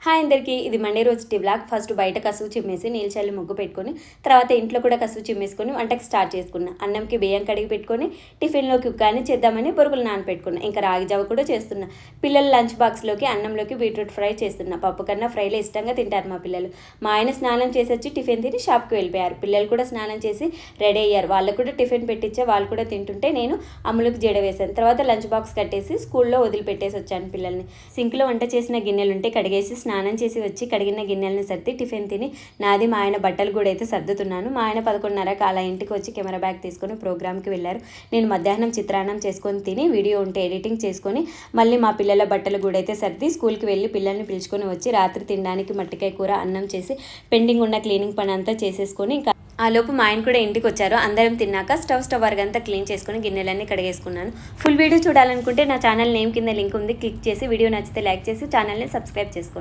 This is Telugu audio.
హాయ్ అందరికీ, ఇది మండే రోజు వ్లాగ్. ఫస్ట్ బయట కసువు చిమ్మేసి నీళ్ళు చల్లి ముగ్గు పెట్టుకొని తర్వాత ఇంట్లో కూడా కసువు చిమ్మేసుకొని వంటకి స్టార్ట్ చేసుకున్నా. అన్నంకి బియ్యం కడిగి పెట్టుకొని టిఫిన్లోకి ఉగ్గాని చేద్దామని బొరుగులు నానపెట్టుకున్నా. ఇంకా రాగి జావ కూడా చేస్తున్నా. పిల్లల లంచ్ బాక్స్లోకి అన్నంలోకి బీట్రూట్ ఫ్రై చేస్తున్నా. పప్పు కన్నా ఫ్రైలో ఇష్టంగా తింటారు మా పిల్లలు. మా ఆయన స్నానం చేసి వచ్చి టిఫిన్ తిని షాప్కి వెళ్ళిపోయారు. పిల్లలు కూడా స్నానం చేసి రెడీ అయ్యారు. వాళ్ళకు కూడా టిఫిన్ పెట్టించే వాళ్ళు కూడా తింటుంటే నేను అమ్ములకు జడ వేశాను. తర్వాత లంచ్ బాక్స్ కట్టేసి స్కూల్లో వదిలిపెట్టేసి వచ్చాను పిల్లల్ని. సింక్లో వంట చేసిన గిన్నెలుంటే కడిగేసి స్నానం చేసి వచ్చి కడిగిన గిన్నెలను సర్ది టిఫిన్ తిని నాది మా ఆయన బట్టలు కూడా అయితే సర్దుతున్నాను. మా ఆయన 11:30కి అలా ఇంటికి వచ్చి కెమెరా బ్యాగ్ తీసుకొని ప్రోగ్రామ్కి వెళ్ళారు. నేను మధ్యాహ్నం చిత్రాన్నం చేసుకొని తిని వీడియో ఉంటే ఎడిటింగ్ చేసుకొని మళ్ళీ మా పిల్లల బట్టలు కూడా అయితే సర్ది స్కూల్కి వెళ్ళి పిల్లల్ని పిలుచుకొని వచ్చి రాత్రి తినడానికి మట్టికాయ కూర అన్నం చేసి పెండింగ్ ఉన్న క్లీనింగ్ పని అంతా చేసేసుకొని ఇంకా ఆ లోపు మా ఆయన కూడా ఇంటికి వచ్చారు. అందరం తిన్నాక స్టవ్ వరకంతా క్లీన్ చేసుకుని గిన్నెలన్నీ కడిగేసుకున్నాను. ఫుల్ వీడియో చూడాలనుకుంటే నా ఛానల్ నేమ్ కింద లింక్ ఉంది, క్లిక్ చేసి వీడియో నచ్చితే లైక్ చేసి ఛానల్ని సబ్స్క్రైబ్ చేసుకోండి.